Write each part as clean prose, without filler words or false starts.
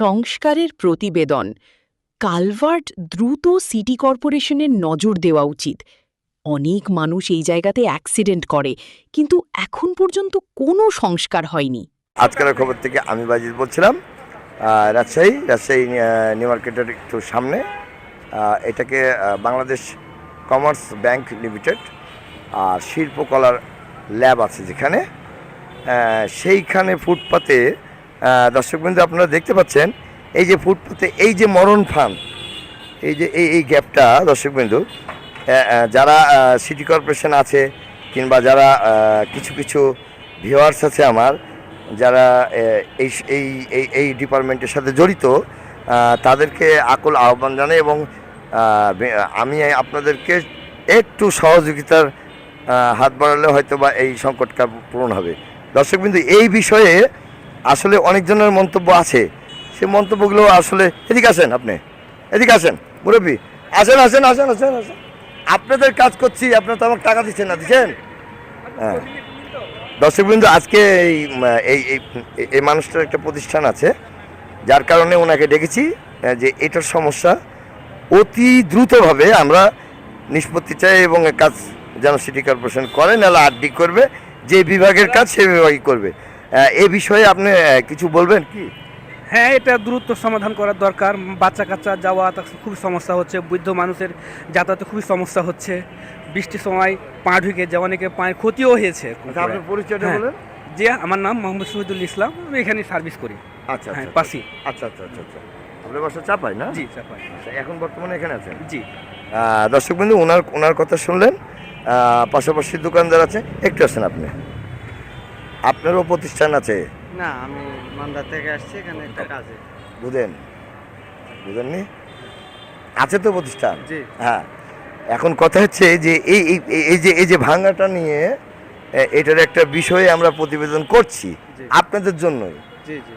সংস্কারের প্রতিবেদন। কালভার্ট দ্রুত সিটি কর্পোরেশনের নজর দেওয়া উচিত। অনেক মানুষ এই জায়গাতে অ্যাক্সিডেন্ট করে, কিন্তু এখন পর্যন্ত কোনো সংস্কার হয়নি। আজকের খবর থেকে আমি বাজিদ বলছিলাম। রাজশাহী নিউ মার্কেটের একটু সামনে এটাকে বাংলাদেশ কমার্স ব্যাংক লিমিটেড আর শিল্পকলার ল্যাব আছে যেখানে, সেইখানে ফুটপাতে দর্শকবৃন্দ আপনারা দেখতে পাচ্ছেন এই যে ফুটপাতে এই যে মরণ ফান, এই যে এই গ্যাপটা দর্শকবৃন্দ, যারা সিটি কর্পোরেশন আছে কিংবা যারা কিছু কিছু ভিউয়ার্স আছে আমার, যারা এই এই এই ডিপার্টমেন্টের সাথে জড়িত, তাদেরকে আকুল আহ্বান জানাই এবং আমি আপনাদেরকে একটু সহযোগিতার হাত বাড়ালে হয়তো বা এই সংকটটা পূরণ হবে। দর্শকবৃন্দ, এই বিষয়ে আসলে অনেকজনের মন্তব্য আছে, সে মন্তব্যগুলো আসলে এদিকে আসেন, আপনি এদিকে আসেন, মুরব্বী আসেন আসেন আসেন আসেন আসেন, আপনাদের কাজ করছি, আপনারা তো আমাকে টাকা দিচ্ছেন না, দিচ্ছেন? হ্যাঁ দর্শকবৃন্দ, আজকে এই মানুষটার একটা প্রতিষ্ঠান আছে, যার কারণে ওনাকে ডেকেছি যে এটার সমস্যা অতি দ্রুতভাবে আমরা নিষ্পত্তি চাই এবং কাজ যেন সিটি কর্পোরেশন করে, নাহলে আরডি করবে, যে বিভাগের কাজ সে বিভাগই করবে। এ বিষয়ে আপনি কিছু বলবেন কি? হ্যাঁ, এটা দ্রুত সমাধান করার দরকার। বাচ্চা কাচ্চা যাওয়া খুবই সমস্যা হচ্ছে, বৃদ্ধ মানুষের যাতায়াতে খুবই সমস্যা হচ্ছে, বৃষ্টির সময় পা ঢুকে যাওয়া, অনেকে পায়ের ক্ষতিও হয়েছে। আপনার পরিচয়টা বলেন। জি, আমার নাম মোহাম্মদ শহীদুল ইসলাম, আমি এখানে সার্ভিস করি। আচ্ছা, হ্যাঁ, পাশি। আচ্ছা আচ্ছা আচ্ছা আচ্ছা, আপনার বাসা চাপাই না? জি, চাপাই। আচ্ছা, এখন বর্তমানে এখানে আছেন? জি। দর্শকবৃন্দু, ওনার কথা শুনলেন। পাশাপাশি দোকানদার আছে, একটু আসেন আপনি, আপনারও প্রতিষ্ঠান আছে? না, আমি মান্দা থেকে আসছি, এখানে একটা কাজে। বুঝেননি? আছে তো প্রতিষ্ঠান? জি। হ্যাঁ, এখন কথা হচ্ছে যে এই যে ভাঙাটা নিয়ে এটার একটা বিষয়ে আমরা প্রতিবেদন করছি আপনাদের জন্যই। জি জি।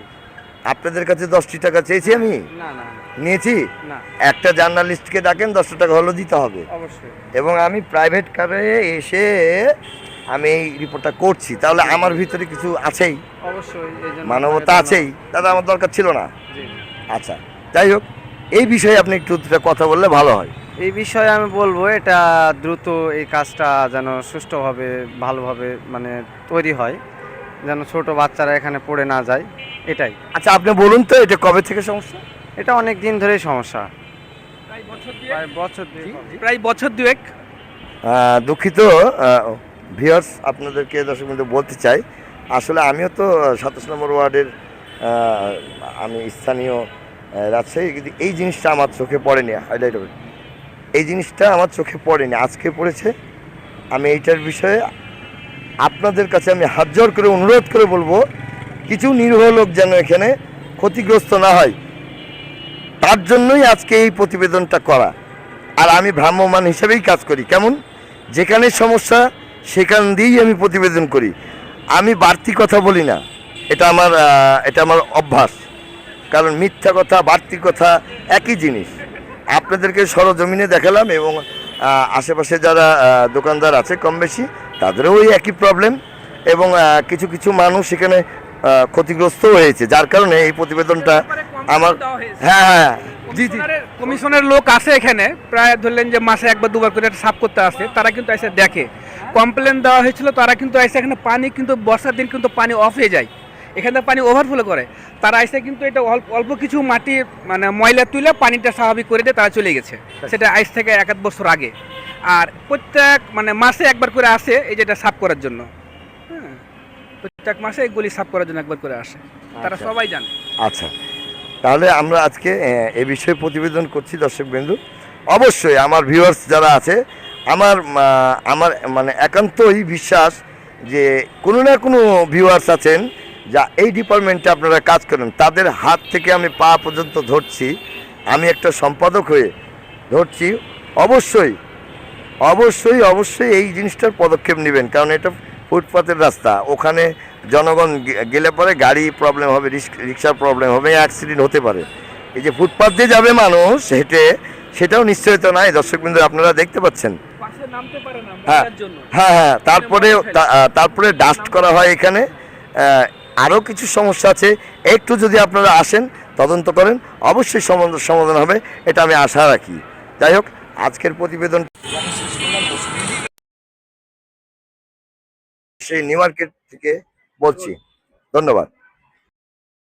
আপনাদের কাছে 10টি টাকা চেয়েছি আমি? না না নিয়েছি? না। একটা জার্নালিস্টকে ডাকেন, 10 টাকা হলো দিতে হবে। অবশ্যই। এবং আমি প্রাইভেট কারে এসে আমি এই রিপোর্টটা করছি, তাহলে আমার ভিতরে কিছু আছেই, অবশ্যই, মানবতা আছেই, দাদা আমার দরকার ছিল না। জি। আচ্ছা, যাই হোক, এই বিষয়ে আপনি একটু কথা বললে ভালো হয়। এই বিষয়ে আমি বলবো, এটা দ্রুত এই কাজটা যেন সুষ্ঠুভাবে ভালোভাবে মানে তৈরি হয়, যেন ছোট বাচ্চারা এখানে পড়ে না যায়, এটাই। আচ্ছা, আপনি বলুন তো এটা কবে থেকে সমস্যা? এটা অনেক দিন ধরেই সমস্যা, প্রায় বছর দুয়েক। দুঃখিত ভিউয়ার্স, আপনাদেরকে দর্শকবৃন্দ বলতে চাই, আসলে আমিও তো 27 নম্বর ওয়ার্ডের আমি স্থানীয় রাজশাহী, কিন্তু এই জিনিসটা আমার চোখে পড়েনি, হাইলাইট হবে, এই জিনিসটা আমার চোখে পড়েনি, আজকে পড়েছে। আমি এইটার বিষয়ে আপনাদের কাছে আমি হাত জোর করে অনুরোধ করে বলবো, কিছু নিরীহ লোক যেন এখানে ক্ষতিগ্রস্ত না হয়, তার জন্যই আজকে এই প্রতিবেদনটা করা। আর আমি ভ্রাম্যমাণ হিসেবেই কাজ করি, কেমন, যেখানে সমস্যা সেখান দিয়েই আমি প্রতিবেদন করি, আমি বাড়তি কথা বলি না, এটা আমার অভ্যাস। কারণ মিথ্যা কথা বাড়তি কথা একই জিনিস। আপনাদেরকে সরজমিনে দেখালাম এবং আশেপাশে যারা দোকানদার আছে কম বেশি তাদেরও ওই একই প্রবলেম, এবং কিছু কিছু মানুষ এখানে ক্ষতিগ্রস্ত হয়েছে, যার কারণে এই প্রতিবেদনটা আমার। হ্যাঁ, জি জি, কমিশনের লোক আছে এখানে, প্রায় ধরলেন যে মাসে একবার দুবার করে সাফ করতে আসে, তারা কিন্তু এসে দেখে। কমপ্লেন দেওয়া হয়েছিল, তারা কিন্তু এসে এখানে পানি, কিন্তু বর্ষার দিন কিন্তু পানি অফ হয়ে যায়, এখানে পানি ওভারফ্লো করে, তারা এসে কিন্তু এটা অল্প কিছু মাটি মানে ময়লা তুলে পানিটা স্বাভাবিক করে দিয়ে তারা চলে গেছে, সেটা আজ থেকে 1-1 বছর আগে। আর প্রত্যেক মানে মাসে একবার করে আসে এই যেটা সাফ করার জন্য। হ্যাঁ, প্রত্যেক মাসে এগুলি সাফ করার জন্য একবার করে আসে, তারা সবাই জানে। আচ্ছা, তাহলে আমরা আজকে এ বিষয়ে প্রতিবেদন করছি। দর্শকবৃন্দ, অবশ্যই আমার ভিউয়ার্স যারা আছে, আমার মানে একান্তই বিশ্বাস যে কোনো না কোনো ভিউয়ার্স আছেন যা এই ডিপার্টমেন্টে আপনারা কাজ করেন, তাদের হাত থেকে আমি পা পর্যন্ত ধরছি, আমি একটা সম্পাদক হয়ে ধরছি, অবশ্যই অবশ্যই অবশ্যই এই জিনিসটার পদক্ষেপ নেবেন, কারণ এটা ফুটপাতের রাস্তা, ওখানে জনগণ গেলে পরে গাড়ি প্রবলেম হবে, রিক্সার প্রবলেম হবে, অ্যাক্সিডেন্ট হতে পারে। এই যে ফুটপাত দিয়ে যাবে মানুষ হেঁটে, সেটাও নিশ্চয়তা নাই। দর্শকবৃন্দ, আপনারা দেখতে পাচ্ছেন। হ্যাঁ হ্যাঁ হ্যাঁ, তারপরে ডাস্ট করা হয় এখানে, আরও কিছু সমস্যা আছে, একটু যদি আপনারা আসেন তদন্ত করেন, অবশ্যই সমাধান হবে, এটা আমি আশা রাখি। যাই হোক, আজকের প্রতিবেদন সেই নিউ মার্কেট থেকে বলছি। ধন্যবাদ।